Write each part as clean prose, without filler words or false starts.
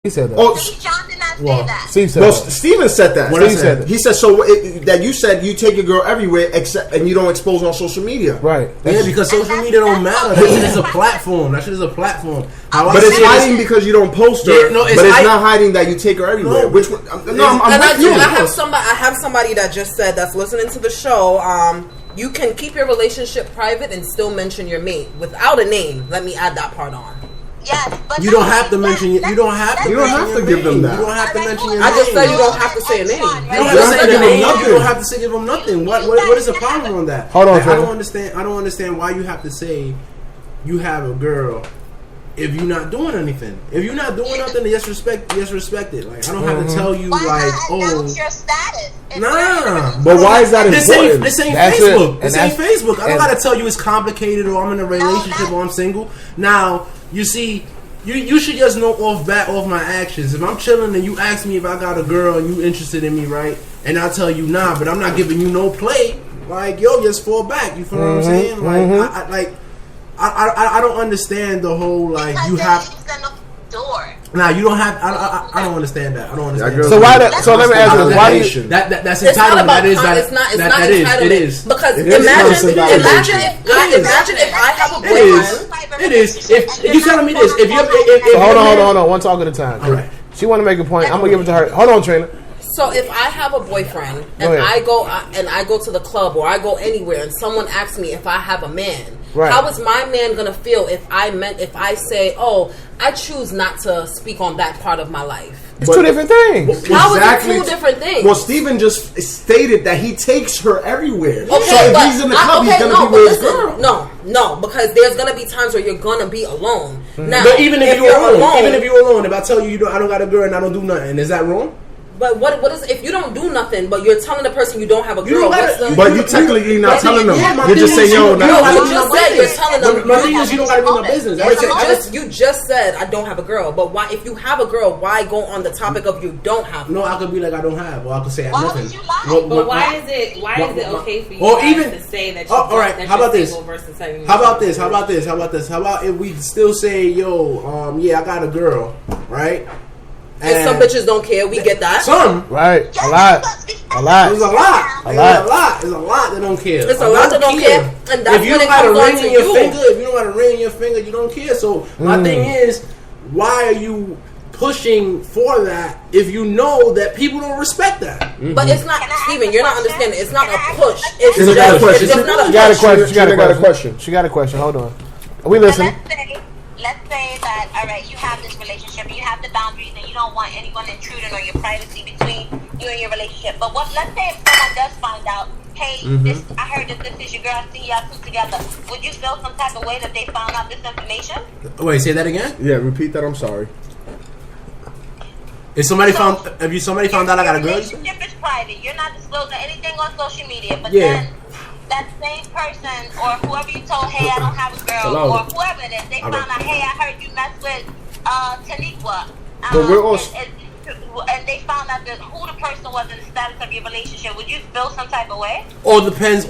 He said that. Oh, John did not say that. Steve said No, that. Steven said that. Steve said that. He said that you said you take your girl everywhere except and you don't expose on social media. Right. Yeah, because social media don't matter. That shit is a platform. That shit is a platform. But it's hiding because you don't post her. Yeah, no, but it's not hiding that you take her everywhere. No. Which one? I'm with you. I have somebody that just said that's listening to the show. You can keep your relationship private and still mention your mate without a name. Let me add that part on. Yes, but you don't have to mention. You don't have to. You don't have to give them that. You don't have to mention your name. I just said you don't have to say a name. You don't have to say give them nothing. You don't have to say give them nothing. What is the problem on that? Hold on, I don't understand. I don't understand why you have to say you have a girl if you're not doing anything. If you're not doing nothing, just respect it. Like I don't have to tell you like, announce your status. Nah. But why is that important? This ain't That's Facebook. it. This ain't Facebook. I don't gotta tell you it's complicated or I'm in a relationship or I'm single. Now, you see, you should just know off my actions. If I'm chilling and you ask me if I got a girl and you interested in me, right? And I tell you nah, but I'm not giving you no play. Like, yo, just fall back. You feel what I'm saying? Like, I don't understand the whole like because you have. Door. Nah, you don't have. I don't understand that. I don't understand. So why? So let me ask you this: why do you? That's It's not entitlement. about. It's not entitlement. entitlement. It is. Because It is imagine if I have a boyfriend. It is. If you telling me this, if Hold on. One talk at a time. All right. She want to make a point. I'm gonna give it to her. Hold on, Trina. So if I have a boyfriend and I go to the club or I go anywhere and someone asks me if I have a man, how is my man gonna feel if I say, oh, I choose not to speak on that part of my life? It's two different things. How is it two different things? Well, Steven just stated that he takes her everywhere. Okay, so if he's in the club, he's gonna be with his girl. No, because there's gonna be times where you're gonna be alone. Now, but even if you're alone, if I tell you I don't got a girl and I don't do nothing, is that wrong? But what is if you don't do nothing, but you're telling the person you don't have a girl? But you technically not telling them. You're just saying, yo, you just said you're telling them. My thing is you don't got to be in my business. You just said I don't have a girl, but why? If you have a girl, why go on the topic of you don't have? No, I could be like I don't have, or I could say I have nothing. But why is it okay for you guys to say that? All right, how about this? How about this? How about if we still say, yo, yeah, I got a girl, right? And some bitches don't care. We get that. Some. Right. A lot. There's a lot that don't care. There's a lot that don't care. And that's if you when don't it got a comes on ring to in your you. finger, if you don't got a ring in your finger, you don't care. So my thing is, why are you pushing for that if you know that people don't respect that? But it's not, Steven, you're not understanding. It's not a push. She got a question. Hold on. We listen. Let's say that, all right, you have this relationship, you have the boundaries, and you don't want anyone intruding on your privacy between you and your relationship. But let's say if someone does find out, hey, I heard that this is your girl, I see y'all two together. Would you feel some type of way that they found out this information? Wait, say that again? Yeah, repeat that. I'm sorry. If somebody found out I got a girl? Your relationship is private. You're not disclosing anything on social media, but then that same person or whoever you told, hey, I don't have a girl, or whoever it is, they found out, hey, I heard you mess with Taniqua. But we're all... and they found out that who the person was and the status of your relationship. Would you feel some type of way? All depends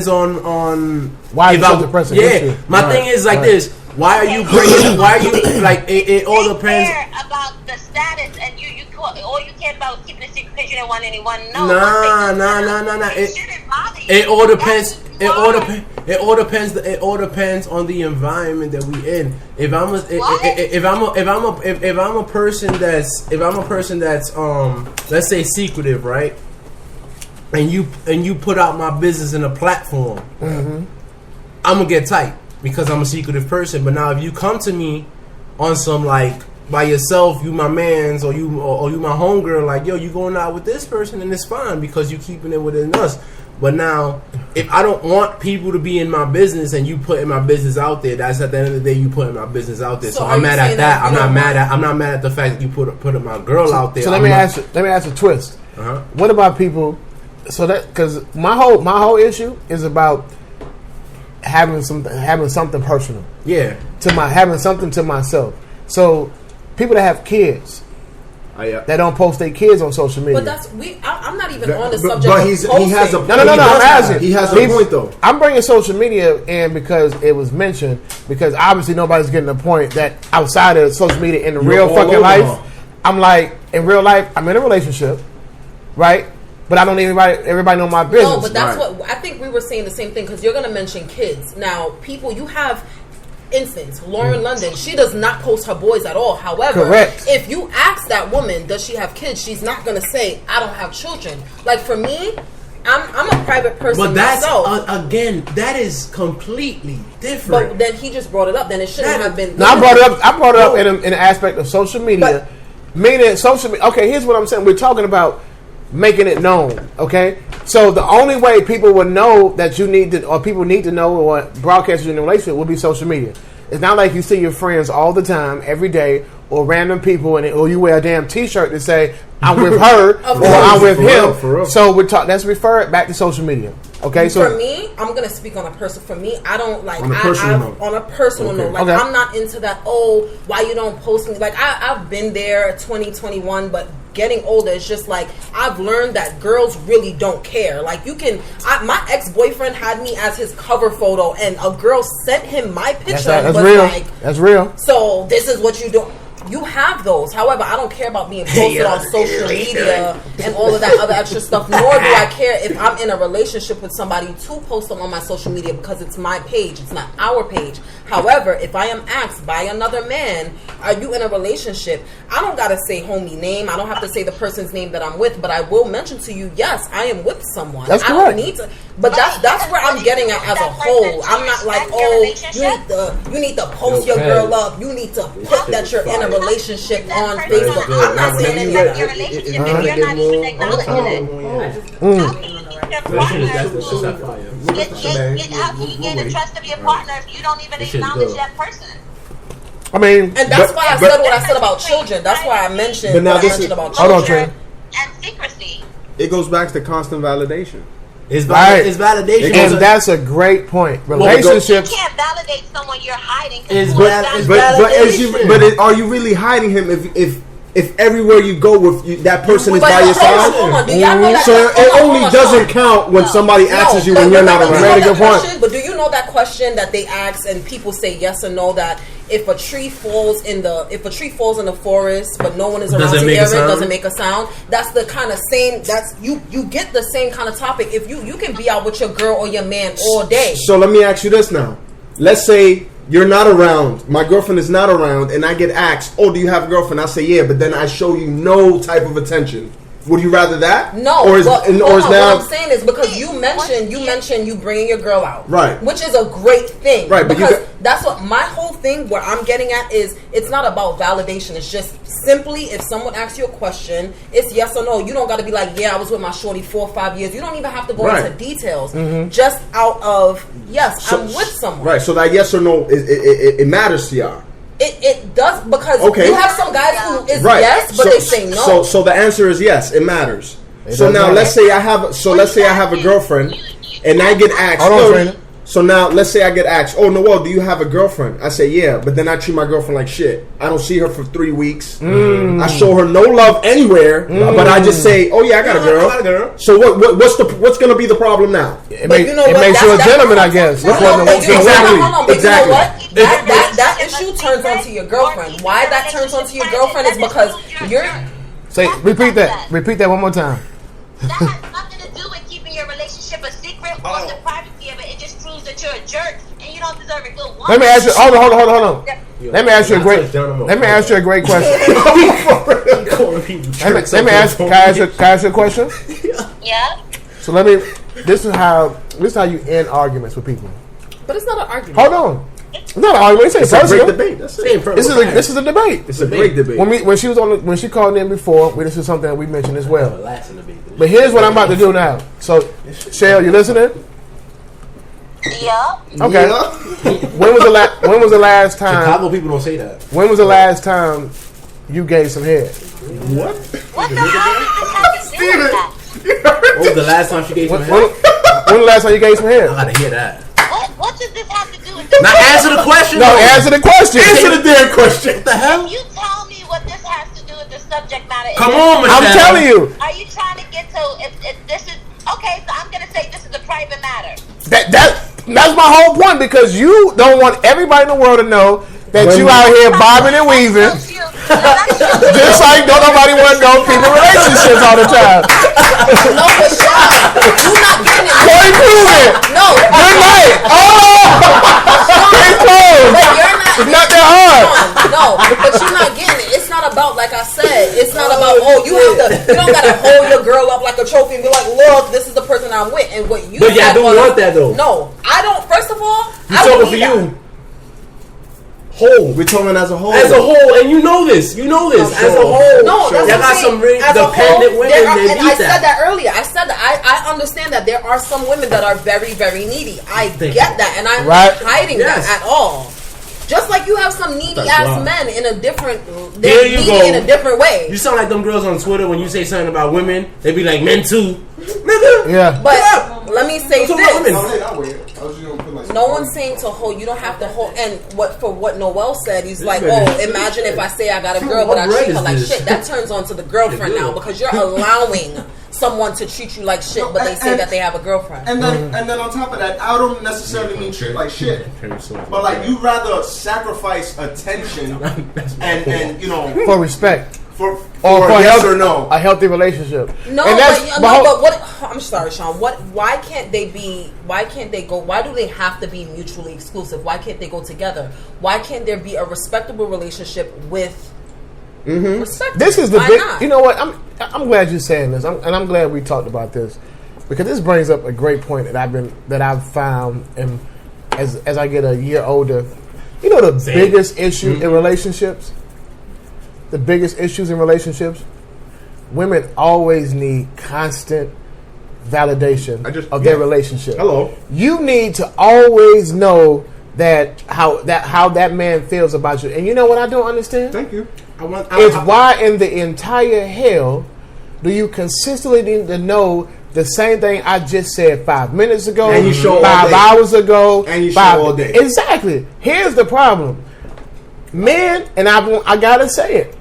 on why is the person? Yeah, my thing is like this. Why are you bringing? Why are you like? It all depends. Care about the status, and all you care about was keeping it secret because you didn't want anyone to know. Nah. It all depends. It all depends on the environment that we in. If I'm a person that's let's say secretive, right? And you put out my business in a platform, I'm gonna get tight because I'm a secretive person. But now if you come to me on some like by yourself, you my mans or you my homegirl, like yo, you going out with this person and it's fine because you keeping it within us. But now, if I don't want people to be in my business and you putting my business out there, that's at the end of the day you putting my business out there. So I'm mad at that. I'm not mad at the fact that you put my girl out there. So let me ask a twist. What about people? So that because my whole issue is about having something personal. Yeah. Having something to myself. So people that have kids. That don't post their kids on social media. But I'm not even on the subject. But he has a point. No. I'm asking. He has a point though. I'm bringing social media in because it was mentioned. Because obviously nobody's getting the point that outside of social media in the real fucking life, I'm like, in real life, I'm in a relationship, right? But I don't need everybody know my business. No, but that's what I think we were saying the same thing because you're going to mention kids. Now, people, you have instance, Lauren London, she does not post her boys at all. However, correct. If you ask that woman, does she have kids? She's not going to say, I don't have children. Like for me, I'm a private person but that's, myself. Again, that is completely different. But then he just brought it up. Then it shouldn't have been. No, I brought it up in an aspect of social media. Meaning social media. Okay, here's what I'm saying. We're talking about making it known. Okay, so the only way people would know that you need to, or people need to know, or broadcasters in a relationship would be social media. It's not like you see your friends all the time, every day, or random people, or you wear a damn T-shirt to say I'm with her or I'm with him. For real. So let's refer it back to social media. Okay, so for me, I'm gonna speak on a person. For me, I don't like on a personal note. Like I'm not into that. Oh, why you don't post me? Like I've been there, 2021, but getting older, it's just like I've learned that girls really don't care. Like you can, my ex-boyfriend had me as his cover photo, and a girl sent him my picture. That's real. That's real. So this is what you do. You have those. However, I don't care about being posted on social media and all of that other extra stuff, nor do I care if I'm in a relationship with somebody to post them on my social media because it's my page. It's not our page. However, if I am asked by another man, are you in a relationship? I don't got to say homie name. I don't have to say the person's name that I'm with, but I will mention to you, yes, I am with someone. That's correct. I don't need to. But that's where I'm getting at as a whole. I'm not like, oh, you need to post your girl up. You need to put that you're in a relationship on Facebook. I'm not saying any of that. Your relationship if you're not even acknowledging it. How can you gain the trust of your partner if you don't even acknowledge that person? I mean, and that's why I said what I said about children. That's why I mentioned what I mentioned about children and secrecy. It goes back to constant validation. It's validation, and that's a great point. Relationships. You can't validate someone you're hiding. But are you really hiding him if everywhere you go with that person is by your side? So it only doesn't count when somebody asks you when you're not around. Very good point. But do you know that question that they ask and people say yes or no, that if a tree falls in the forest but no one is around to hear it, doesn't make a sound? That's the kind of same. That's you get the same kind of topic. If you can be out with your girl or your man all day. So let me ask you this now. Let's say you're not around. My girlfriend is not around, and I get asked, "Oh, do you have a girlfriend?" I say, "Yeah," but then I show you no type of attention. Would you rather that? No. Or is what now? I'm saying is because you mentioned you bringing your girl out, right? Which is a great thing, right? Because that's what my whole thing. Where I'm getting at is it's not about validation. It's just simply if someone asks you a question, it's yes or no. You don't got to be like, yeah, I was with my shorty 4 or 5 years. You don't even have to go into details. Mm-hmm. Just out of I'm with someone, right? So that yes or no it matters to y'all. It does because you have some guys who is yes, but they say no. So the answer is yes. It matters. So now let's say I have a girlfriend, and I get asked. So now let's say I get asked, "Oh, Noel, do you have a girlfriend?" I say, "Yeah," but then I treat my girlfriend like shit. I don't see her for 3 weeks. I show her no love anywhere, but I just say, "Oh yeah, I got a girl." So what's going to be the problem now? It makes you a gentleman, I guess. Exactly. That issue turns onto your girlfriend. Why that turns onto your girlfriend is because you're. Repeat that. Repeat that one more time. That has nothing to do with keeping your relationship a secret or the privacy of it. It just proves that you're a jerk and you don't deserve a good woman. Let me ask you. Hold on. Let me ask you a great question. Can I ask you a question? Yeah. So this is how you end arguments with people. But it's not an argument. Hold on. It's not an argument. It's a great debate. This is a debate. It's a great debate. When she called in before, this is something that we mentioned as well. But here's what I'm about to do now. So, Shell, you listening? Yeah. Okay. Yeah. When was the last time? Chicago people don't say that. When was the last time you gave some head? What? What the hell does this have to do with that? What was the last time she gave some head? When was the last time you gave some head? I gotta hear that. What does this have to do with this? Now answer the question. No, answer the question. Answer the damn question. What the hell? You tell me what this has to do with the subject matter. Come on, Michelle. I'm telling you. Are you trying to get to if this is okay? So I'm gonna say this is a private matter. That's my whole point because you don't want everybody in the world to know that you out here bobbing and weaving. Just like don't nobody want to know people relationships all the time. No, but Sean, you not getting it. Can't prove it. No. Good night. Case closed. But you're not. It's not that hard. No, but you're not getting it. It's not about, like I said, it's not about, you don't gotta hold your girl up like a trophy and be like, look, this is the person I'm with. And what you But yeah, I don't want that though. No, I don't. First of all, I don't need that. Whole. We're talking as a whole. As a whole, and you know this. You know this. As a whole. No, that's y'all got some really dependent women. And I said that earlier. I said that I understand that there are some women that are very, very needy. I get that, and I'm not hiding that at all. Just like you have some needy ass men in a different, they're needy in a different way. You sound like them girls on Twitter when you say something about women. They be like, men too, nigga. Yeah. But let me say this. No, no one's saying to hold. You don't have to hold. And what Noel said, he's like, oh, imagine if I say I got a girl, but I treat her like shit. That turns on to the girlfriend now because you're allowing someone to treat you like shit, but they say that they have a girlfriend. And then on top of that, I don't necessarily mean treat like shit, but like you rather sacrifice attention and you know for respect. For yes or no, a healthy relationship. No, but what? I'm sorry, Sean. Why can't they be? Why can't they go? Why do they have to be mutually exclusive? Why can't they go together? Why can't there be a respectable relationship with? Respect? This is the big. Not? You know what? I'm glad you're saying this, and I'm glad we talked about this because this brings up a great point that I've found, and as I get a year older, you know the biggest issue in relationships. The biggest issues in relationships, women always need constant validation of their relationship. Hello. You need to always know how that man feels about you. And you know what I don't understand? Thank you. Why in the entire hell do you consistently need to know the same thing I just said 5 minutes ago, and you show 5 hours ago, and you show all day? Exactly. Here's the problem. Men, and I gotta say it,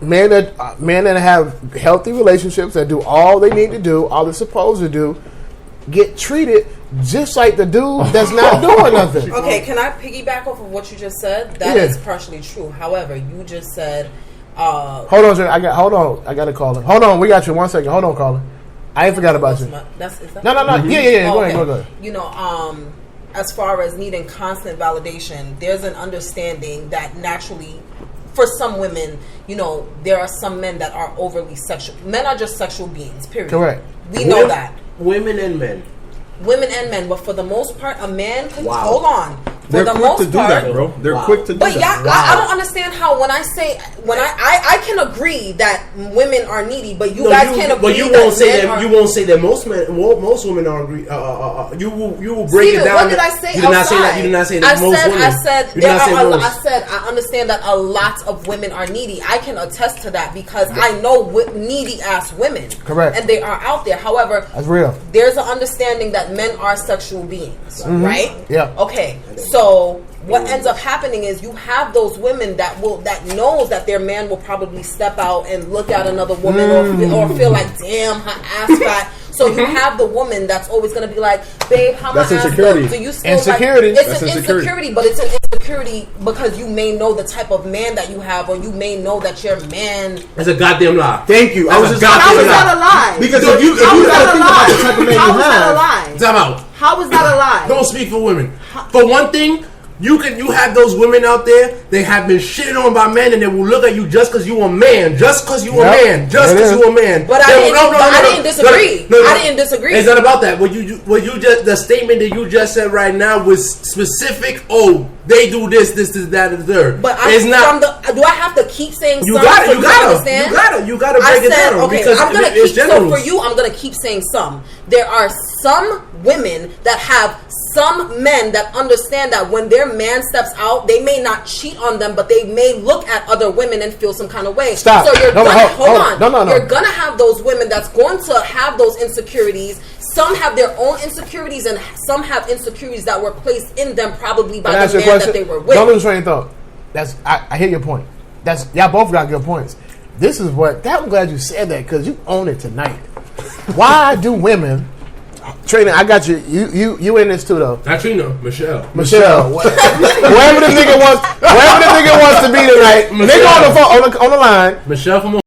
men that have healthy relationships that do all they need to do, all they're supposed to do, get treated just like the dude that's not doing nothing. Okay, can I piggyback off of what you just said? That is partially true. However, you just said. Hold on, sir. I got to call him. Hold on, we got you. 1 second. Hold on, caller. I ain't forgot about you. No. Mm-hmm. Yeah. Go ahead. You know, as far as needing constant validation, there's an understanding that naturally. For some women, you know, there are some men that are overly sexual. Men are just sexual beings, period. Correct. We know that. Women and men. But for the most part, a man can hold on. They're quick to do that, bro. They're quick to do that. But yeah, I don't understand how when I can agree that women are needy, but you guys can't agree. But you won't say that. You won't say that most women are agree. You will break Steven, it down. What did I say? You did not say that. You did not say that most women. I said I understand that a lot of women are needy. I can attest to that because I know needy ass women. Correct. And they are out there. However, that's real. There's an understanding that men are sexual beings, right? Yeah. Okay. So what ends up happening is you have those women that knows that their man will probably step out and look at another woman or feel like, damn, her ass fat. So you have the woman that's always going to be like, babe, how my ass look? Do you still insecurity. It's an insecurity, but it's an insecurity because you may know the type of man that you have, or you may know that your man. It's a goddamn lie. Thank you. How is that a lie? Because if you gotta think about the type of man you have, how is that a lie? Time out. How is that a lie? Don't speak for women. For one thing. You have those women out there. They have been shitted on by men, and they will look at you just because you a man, just because you a man, just because you a man. But I didn't disagree. I didn't disagree. It's not about that. What you just the statement that you just said right now was specific. Oh, they do this, that, and the third. But it's not. Do I have to keep saying? You gotta break it down. Okay, because I'm gonna keep. So for you, I'm gonna keep saying some. There are some women that have some men that understand that when their man steps out, they may not cheat on them, but they may look at other women and feel some kind of way. Stop. So you're hold on. No. You're gonna have those women that's going to have those insecurities. Some have their own insecurities, and some have insecurities that were placed in them probably by the man that they were with. Don't lose train of thought. I hear your point. Y'all both got good points. This is what. I'm glad you said that because you own it tonight. Why do women Trina, I got you. You in this too though. Not Trina, Michelle. Wherever the nigga wants to be tonight. Nigga on the phone on the line. Michelle from